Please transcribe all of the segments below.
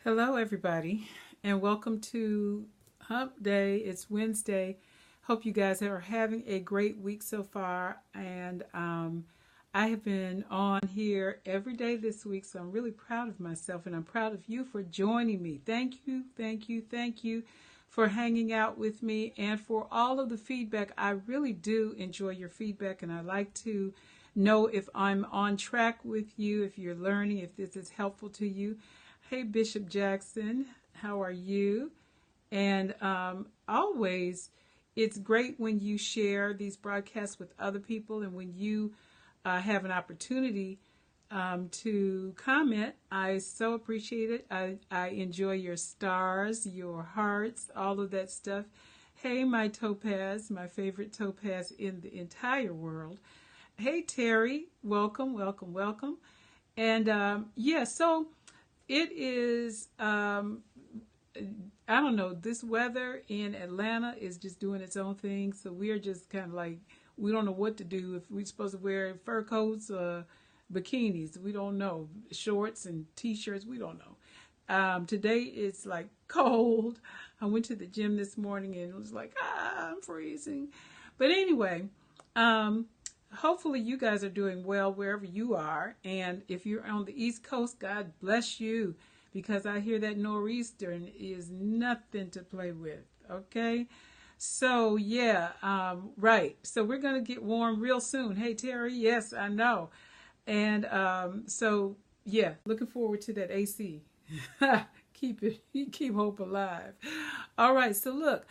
Hello, everybody, and welcome to Hump Day. It's Wednesday. Hope you guys are having a great week so far. And I have been on here every day this week, so I'm really proud of myself, and I'm proud of you for joining me. Thank you, thank you, thank you for hanging out with me and for all of the feedback. I really do enjoy your feedback, and I like to know if I'm on track with you, if you're learning, if this is helpful to you. Hey, Bishop Jackson, how are you? And always, it's great when you share these broadcasts with other people and when you have an opportunity to comment. I so appreciate it. I enjoy your stars, your hearts, all of that stuff. Hey, my topaz, my favorite topaz in the entire world. Hey, Terry, welcome, welcome, welcome. And so it is, I don't know, this weather in Atlanta is just doing its own thing. So we are just kind of like, we don't know what to do. If we're supposed to wear fur coats, bikinis, we don't know. Shorts and t-shirts, we don't know. Today it's like cold. I went to the gym this morning and it was like, I'm freezing. But anyway, hopefully you guys are doing well wherever you are. And if you're on the East Coast, God bless you, because I hear that nor'easter is nothing to play with. Okay. So yeah, right. So we're going to get warm real soon. Hey, Terry. Yes, I know. And so yeah, looking forward to that AC. Keep hope alive. All right. So look,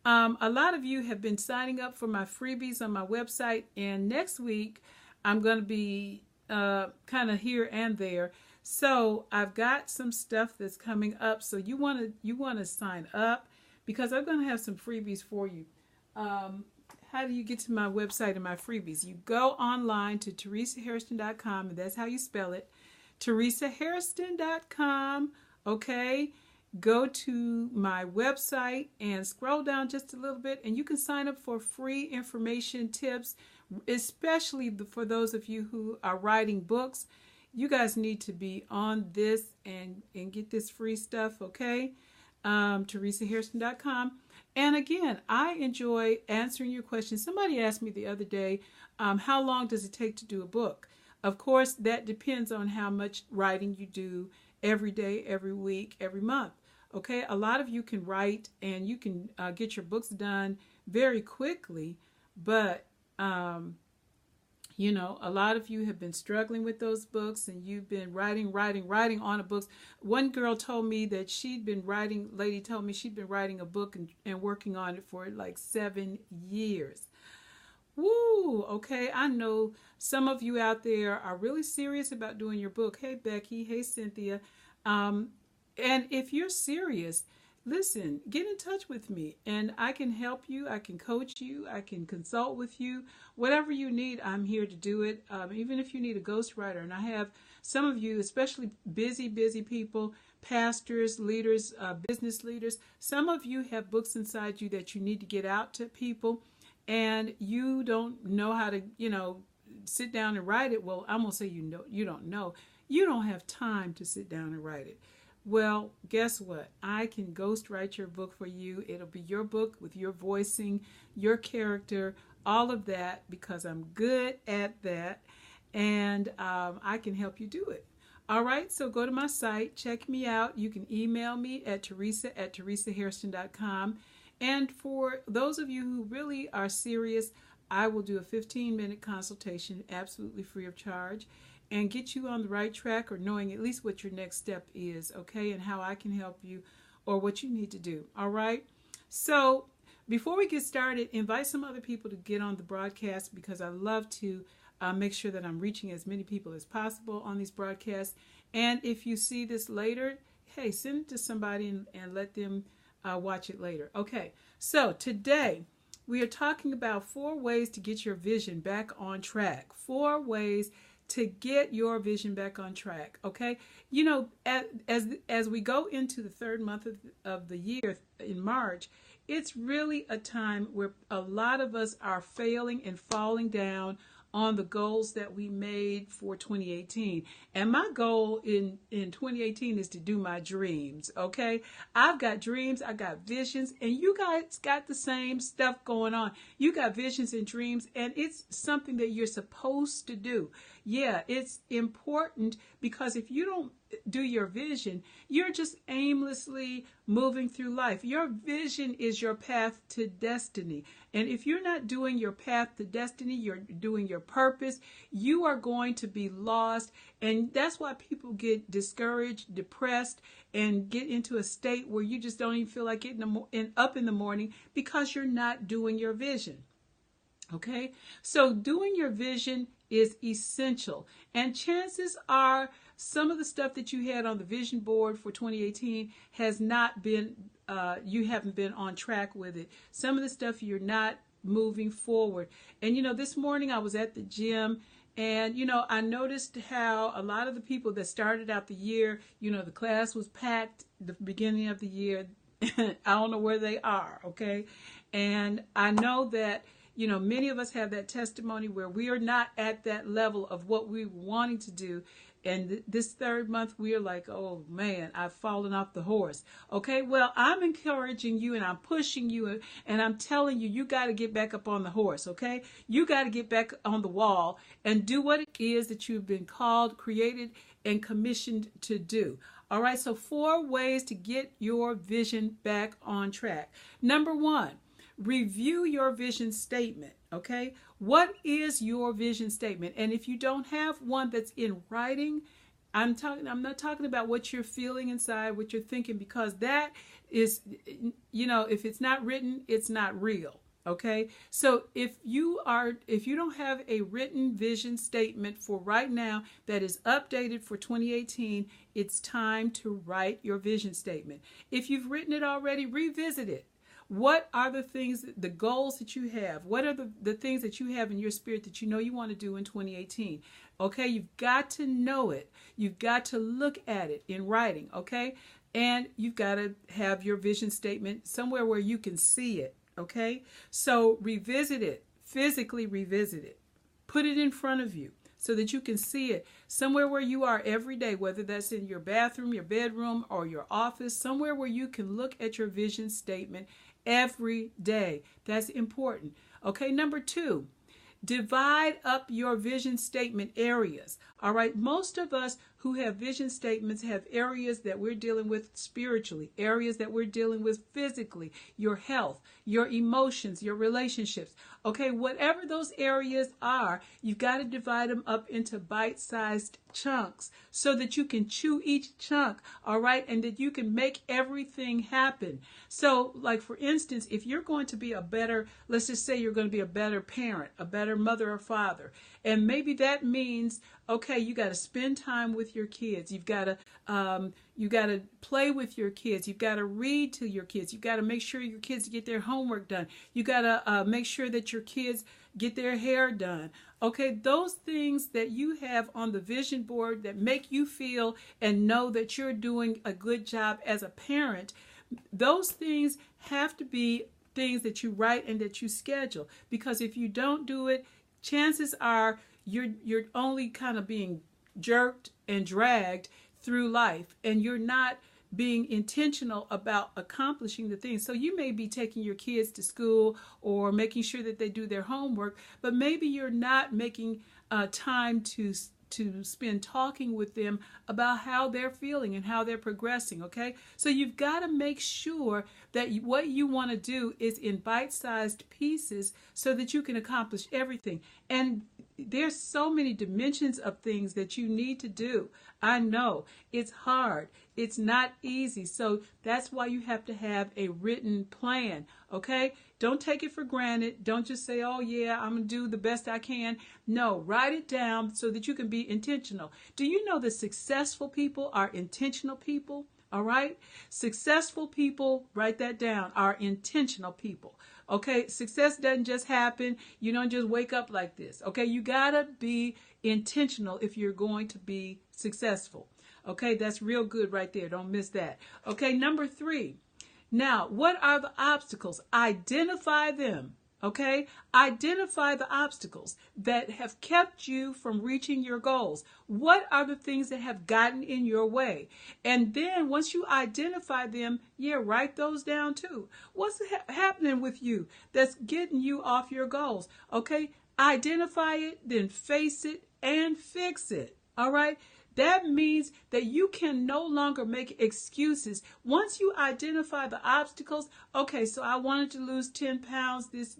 a lot of you have been signing up for my freebies on my website, and next week I'm going to be kind of here and there. So I've got some stuff that's coming up. So you want to sign up because I'm going to have some freebies for you. How do you get to my website and my freebies? You go online to TeresaHairston.com, and that's how you spell it. TeresaHairston.com. Okay. Go to my website and scroll down just a little bit, and you can sign up for free information tips, especially for those of you who are writing books. You guys need to be on this and get this free stuff, okay? TeresaHairston.com. And again, I enjoy answering your questions. Somebody asked me the other day, how long does it take to do a book? Of course, that depends on how much writing you do every day, every week, every month. Okay, a lot of you can write and you can get your books done very quickly, but a lot of you have been struggling with those books and you've been writing on a book. One girl told me that lady told me she'd been writing a book and working on it for like 7 years. Woo! Okay, I know some of you out there are really serious about doing your book. Hey, Becky. Hey, Cynthia. And if you're serious, listen, get in touch with me and I can help you. I can coach you. I can consult with you. Whatever you need, I'm here to do it. Even if you need a ghostwriter. And I have some of you, especially busy people, pastors, leaders, business leaders. Some of you have books inside you that you need to get out to people and you don't know how to, sit down and write it. Well, I'm going to say you don't know. You don't have time to sit down and write it. Well, guess what? I can ghostwrite your book for you. It'll be your book with your voicing, your character, all of that, because I'm good at that. And I can help you do it. All right, so go to my site, check me out. You can email me at Teresa@TeresaHairston.com. And for those of you who really are serious, I will do a 15-minute consultation, absolutely free of charge, and get you on the right track or knowing at least what your next step is, okay, and how I can help you or what you need to do, all right? So before we get started, invite some other people to get on the broadcast because I love to make sure that I'm reaching as many people as possible on these broadcasts. And if you see this later, hey, send it to somebody and let them watch it later. Okay, so today we are talking about 4 ways to get your vision back on track. 4 ways to get your vision back on track. Okay, as we go into the 3rd month of the year in March, it's really a time where a lot of us are failing and falling down on the goals that we made for 2018. And my goal in 2018 is to do my dreams, okay? I've got dreams, I got visions, and you guys got the same stuff going on. You got visions and dreams, and it's something that you're supposed to do. Yeah, it's important, because if you don't do your vision, you're just aimlessly moving through life. Your vision is your path to destiny. And if you're not doing your path to destiny, you're doing your purpose, you are going to be lost. And that's why people get discouraged, depressed, and get into a state where you just don't even feel like getting up in the morning, because you're not doing your vision. Okay? So doing your vision is essential. And chances are some of the stuff that you had on the vision board for 2018 has not been, you haven't been on track with it. Some of the stuff you're not moving forward. And, this morning I was at the gym, and, I noticed how a lot of the people that started out the year, the class was packed the beginning of the year. I don't know where they are, okay? And I know that, many of us have that testimony where we are not at that level of what we're wanting to do. And this third month, we are like, oh man, I've fallen off the horse. Okay, well, I'm encouraging you, and I'm pushing you, and I'm telling you, you got to get back up on the horse. Okay, you got to get back on the wall and do what it is that you've been called, created, and commissioned to do. All right, so 4 ways to get your vision back on track. Number 1, review your vision statement. Okay, what is your vision statement? And if you don't have one that's in writing, I'm not talking about what you're feeling inside, what you're thinking, because that is, if it's not written, it's not real. Okay, so if you don't have a written vision statement for right now that is updated for 2018, it's time to write your vision statement. If you've written it already, revisit it. What are the things, the goals that you have? What are the things that you have in your spirit that you want to do in 2018? Okay, you've got to know it. You've got to look at it in writing, okay? And you've got to have your vision statement somewhere where you can see it, okay? So revisit it, physically revisit it. Put it in front of you so that you can see it somewhere where you are every day, whether that's in your bathroom, your bedroom, or your office, somewhere where you can look at your vision statement every day. That's important. Okay, number 2, divide up your vision statement areas. All right, most of us who have vision statements have areas that we're dealing with spiritually, areas that we're dealing with physically, your health, your emotions, your relationships. Okay, whatever those areas are, you've got to divide them up into bite-sized chunks so that you can chew each chunk, all right, and that you can make everything happen. So, like, for instance, if you're going to be let's just say you're going to be a better parent, a better mother or father, and maybe that means, okay, you got to spend time with your kids. You've got to play with your kids. You've got to read to your kids. You've got to make sure your kids get their homework done. You got to make sure that your kids get their hair done. Okay, those things that you have on the vision board that make you feel and know that you're doing a good job as a parent, those things have to be things that you write and that you schedule. Because if you don't do it, chances are you're only kind of being jerked and dragged through life, and you're not being intentional about accomplishing the things. So you may be taking your kids to school or making sure that they do their homework, but maybe you're not making time to spend talking with them about how they're feeling and how they're progressing, okay? So you've got to make sure that what you want to do is in bite-sized pieces so that you can accomplish everything. And there's so many dimensions of things that you need to do. I know it's hard. It's not easy. So that's why you have to have a written plan, okay? Don't take it for granted. Don't just say, oh yeah, I'm going to do the best I can. No, write it down so that you can be intentional. Do you know that successful people are intentional people? All right? Successful people, write that down, are intentional people. Okay? Success doesn't just happen. You don't just wake up like this. Okay? You got to be intentional if you're going to be successful. Okay? That's real good right there. Don't miss that. Okay? Number 3. Now, what are the obstacles? Identify them. Okay? Identify the obstacles that have kept you from reaching your goals. What are the things that have gotten in your way? And then once you identify them, write those down too. What's happening with you that's getting you off your goals? Okay? Identify it, then face it and fix it. All right? That means that you can no longer make excuses. Once you identify the obstacles, okay, so I wanted to lose 10 pounds this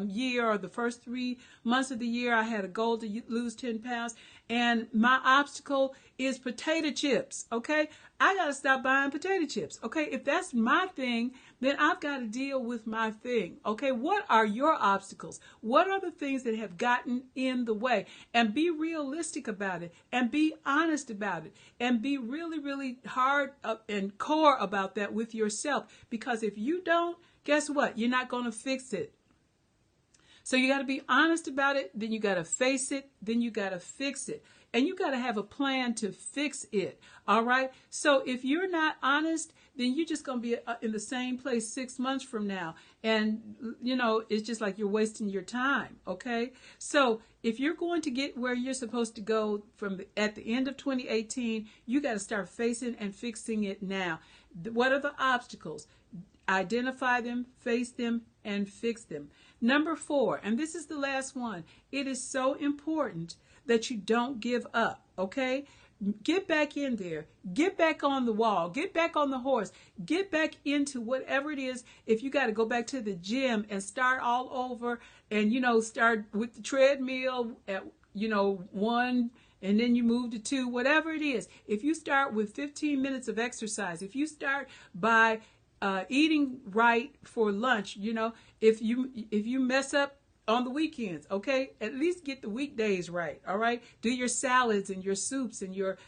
year, or the first 3 months of the year, I had a goal to lose 10 pounds. And my obstacle is potato chips, okay? I got to stop buying potato chips, okay? If that's my thing, then I've got to deal with my thing, okay? What are your obstacles? What are the things that have gotten in the way? And be realistic about it, and be honest about it, and be really, really hard and core about that with yourself. Because if you don't, guess what? You're not going to fix it. So you got to be honest about it, then you got to face it, then you got to fix it. And you got to have a plan to fix it. All right? So if you're not honest, then you're just going to be in the same place 6 months from now. And, it's just like you're wasting your time. Okay? So if you're going to get where you're supposed to go at the end of 2018, you got to start facing and fixing it now. What are the obstacles? Identify them, face them, and fix them. Number 4, and this is the last one. It is so important that you don't give up, okay? Get back in there. Get back on the wall. Get back on the horse. Get back into whatever it is. If you got to go back to the gym and start all over and, start with the treadmill at, 1, and then you move to 2, whatever it is. If you start with 15 minutes of exercise, if you start by eating right for lunch, if you mess up on the weekends, okay, at least get the weekdays right. All right, do your salads and your soups and your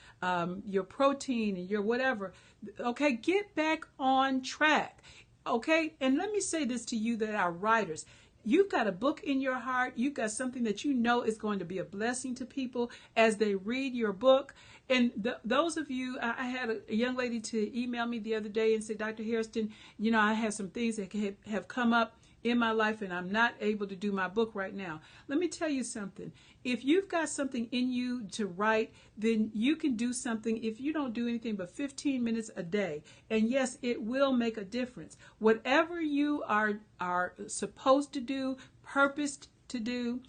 protein and your whatever. Okay, get back on track. Okay, and let me say this to you that are writers. You've got a book in your heart. You've got something that you know is going to be a blessing to people as they read your book. And those of you, I had a young lady to email me the other day and say, Dr. Hairston, I have some things that have come up in my life and I'm not able to do my book right now. Let me tell you something. If you've got something in you to write, then you can do something if you don't do anything but 15 minutes a day. And yes, it will make a difference. Whatever you are supposed to do, purposed to do,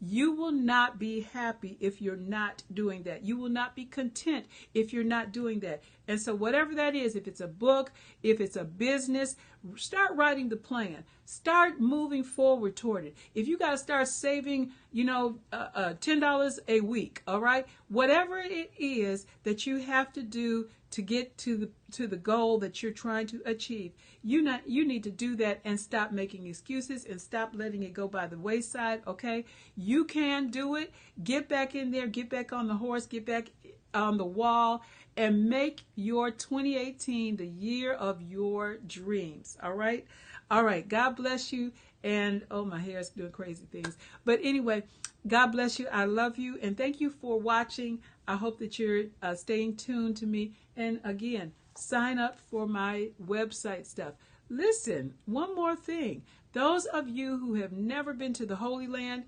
you will not be happy if you're not doing that. You will not be content if you're not doing that. And so whatever that is, if it's a book, if it's a business, start writing the plan. Start moving forward toward it. If you got to start saving, $10 a week, all right? Whatever it is that you have to do to get to the goal that you're trying to achieve, you need to do that and stop making excuses and stop letting it go by the wayside, okay? You can do it. Get back in there, get back on the horse, get back on the wall, and make your 2018 the year of your dreams, all right? All right, God bless you. And, oh, my hair is doing crazy things. But anyway, God bless you. I love you. And thank you for watching. I hope that you're staying tuned to me. And again, sign up for my website stuff. Listen, one more thing. Those of you who have never been to the Holy Land,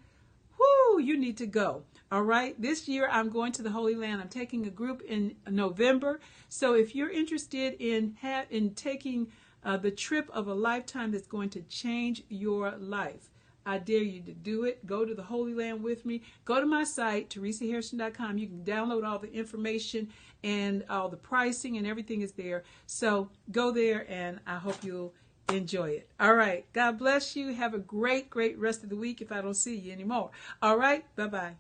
you need to go. All right. This year I'm going to the Holy Land. I'm taking a group in November. So if you're interested in taking the trip of a lifetime that's going to change your life, I dare you to do it. Go to the Holy Land with me. Go to my site, TeresaHairston.com. You can download all the information and all the pricing and everything is there. So go there and I hope you'll enjoy it. All right. God bless you. Have a great, great rest of the week if I don't see you anymore. All right. Bye-bye.